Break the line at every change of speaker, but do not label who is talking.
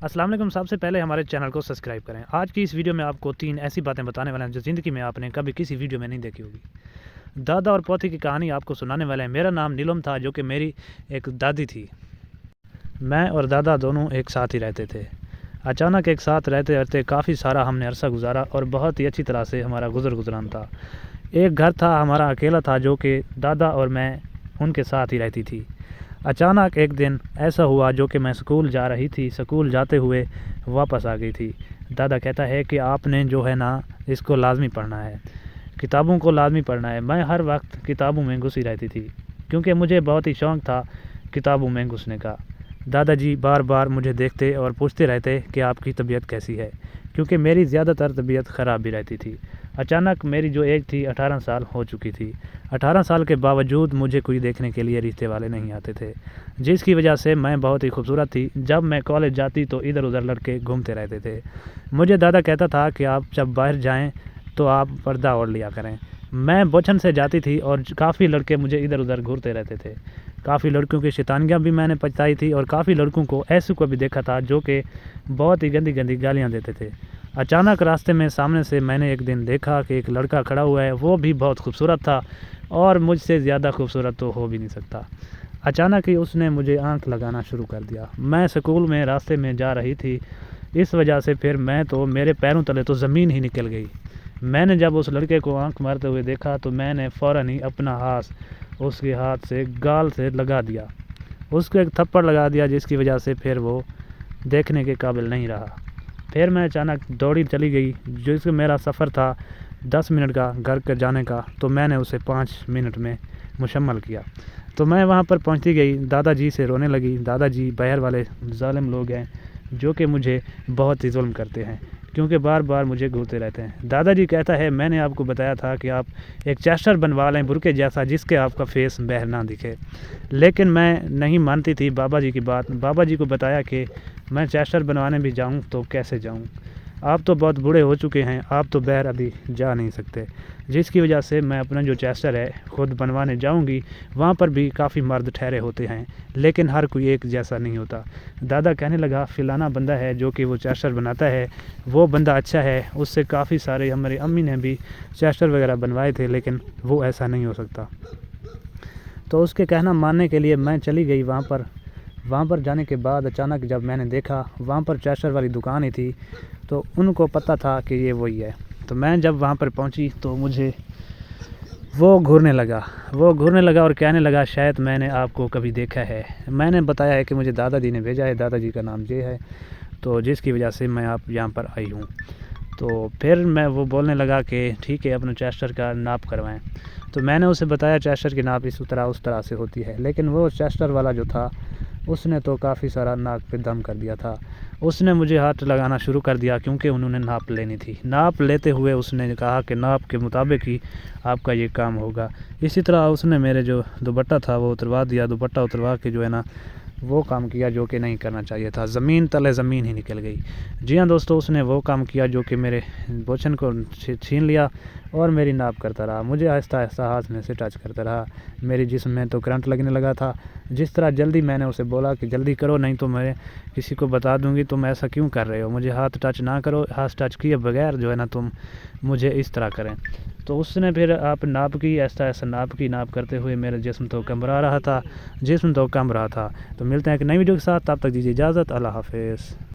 अस्सलाम वालेकुम। सबसे पहले हमारे चैनल को सब्सक्राइब करें। आज की इस वीडियो में आपको 3 ऐसी बातें बताने वाले हैं जो ज़िंदगी में आपने कभी किसी वीडियो में नहीं देखी होगी। दादा और पोती की कहानी आपको सुनाने वाले हैं। मेरा नाम नीलम था, जो कि मेरी एक दादी थी। मैं और दादा दोनों एक साथ ही रहते थे। अचानक एक साथ रहते रहते काफ़ी सारा हमने अरसा गुजारा और बहुत ही अच्छी तरह से हमारा गुज़रान था। एक घर था, हमारा अकेला था, जो कि दादा और मैं उनके साथ ही रहती थी। अचानक एक दिन ऐसा हुआ जो कि मैं स्कूल जा रही थी, स्कूल जाते हुए वापस आ गई थी। दादा कहता है कि आपने जो है ना, इसको लाज़मी पढ़ना है, किताबों को लाज़मी पढ़ना है। मैं हर वक्त किताबों में घुसी रहती थी, क्योंकि मुझे बहुत ही शौक़ था किताबों में घुसने का। दादाजी बार बार मुझे देखते और पूछते रहते कि आपकी तबीयत कैसी है, क्योंकि मेरी ज़्यादातर तबीयत ख़राब भी रहती थी। अचानक मेरी जो एज थी 18 साल हो चुकी थी। 18 साल के बावजूद मुझे कोई देखने के लिए रिश्ते वाले नहीं आते थे, जिसकी वजह से मैं बहुत ही खूबसूरत थी। जब मैं कॉलेज जाती तो इधर उधर लड़के घूमते रहते थे। मुझे दादा कहता था कि आप जब बाहर जाएं तो आप पर्दा ओढ़ लिया करें। मैं बचपन से जाती थी और काफ़ी लड़के मुझे इधर उधर घूरते रहते थे। काफ़ी लड़कियों की शैतानियाँ भी मैंने पछताई थी और काफ़ी लड़कों को ऐसे को भी देखा था जो कि बहुत ही गंदी गंदी गालियाँ देते थे। अचानक रास्ते में सामने से मैंने एक दिन देखा कि एक लड़का खड़ा हुआ है, वो भी बहुत खूबसूरत था और मुझसे ज़्यादा खूबसूरत तो हो भी नहीं सकता। अचानक ही उसने मुझे आंख लगाना शुरू कर दिया। मैं स्कूल में रास्ते में जा रही थी, इस वजह से फिर मेरे पैरों तले तो ज़मीन ही निकल गई। मैंने जब उस लड़के को आंख मारते हुए देखा तो मैंने फ़ौरन ही अपना हाथ उसके हाथ से गाल से लगा दिया, उसको एक थप्पड़ लगा दिया, जिसकी वजह से फिर वो देखने के काबिल नहीं रहा। फिर मैं अचानक दौड़ी चली गई। जिसका मेरा सफ़र था 10 मिनट का घर के जाने का, तो मैंने उसे 5 मिनट में मुकम्मल किया। तो मैं वहाँ पर पहुँचती गई, दादाजी से रोने लगी। दादाजी बाहर वाले ज़ालिम लोग हैं जो कि मुझे बहुत ही जुल्म करते हैं, क्योंकि बार बार मुझे घूरते रहते हैं। दादाजी कहता है मैंने आपको बताया था कि आप एक चेस्टर बनवा लें बुरके जैसा, जिसके आपका फेस बाहर ना दिखे। लेकिन मैं नहीं मानती थी बाबा जी की बात। बाबा जी को बताया कि मैं चेस्टर बनवाने भी जाऊं तो कैसे जाऊं, आप तो बहुत बूढ़े हो चुके हैं, आप तो बाहर अभी जा नहीं सकते। जिसकी वजह से मैं अपना जो चेस्टर है ख़ुद बनवाने जाऊंगी। वहाँ पर भी काफ़ी मर्द ठहरे होते हैं, लेकिन हर कोई एक जैसा नहीं होता। दादा कहने लगा फ़लाना बंदा है जो कि वो चेस्टर बनाता है, वो बंदा अच्छा है, उससे काफ़ी सारे हमारी अम्मी ने भी चेस्टर वगैरह बनवाए थे, लेकिन वो ऐसा नहीं हो सकता। तो उसके कहना मानने के लिए मैं चली गई वहाँ पर जाने के बाद अचानक जब मैंने देखा वहाँ पर चेस्टर वाली दुकान ही थी, तो उनको पता था कि ये वही है। तो मैं जब वहाँ पर पहुँची तो मुझे वो घूरने लगा और कहने लगा शायद मैंने आपको कभी देखा है। मैंने बताया है कि मुझे दादाजी ने भेजा है, दादाजी का नाम ये है, तो जिसकी वजह से मैं आप यहाँ पर आई हूँ। तो फिर वो बोलने लगा कि ठीक है, अपने चेस्टर का नाप करवाएं। तो मैंने उसे बताया चेस्टर की नाप उस तरह से होती है, लेकिन वो चेस्टर वाला जो था उसने तो काफ़ी सारा नाक पे दम कर दिया था। उसने मुझे हाथ लगाना शुरू कर दिया, क्योंकि उन्होंने नाप लेनी थी। नाप लेते हुए उसने कहा कि नाप के मुताबिक ही आपका ये काम होगा। इसी तरह उसने मेरे जो दुपट्टा था वो उतरवा दिया। दुपट्टा उतरवा के जो है ना वो काम किया जो कि नहीं करना चाहिए था। ज़मीन तले ज़मीन ही निकल गई। जी हाँ दोस्तों, उसने वो काम किया जो कि मेरे बोचन को छीन लिया और मेरी नाप करता रहा। मुझे आहिस्ता आहिस्ता हाथ में से टच करता रहा। मेरी जिस्म में तो करंट लगने लगा था। जिस तरह जल्दी मैंने उसे बोला कि जल्दी करो, नहीं तो मैं किसी को बता दूंगी तुम ऐसा क्यों कर रहे हो, मुझे हाथ टच ना करो, हाथ टच किए बगैर जो है ना तुम मुझे इस तरह करें। तो उसने फिर आप नाप की, ऐसा ऐसा नाप करते हुए मेरा जिस्म तो कम रहा था। तो मिलते हैं एक नई वीडियो के साथ, तब तक दीजिए इजाज़त। अल्लाह हाफ़िज़।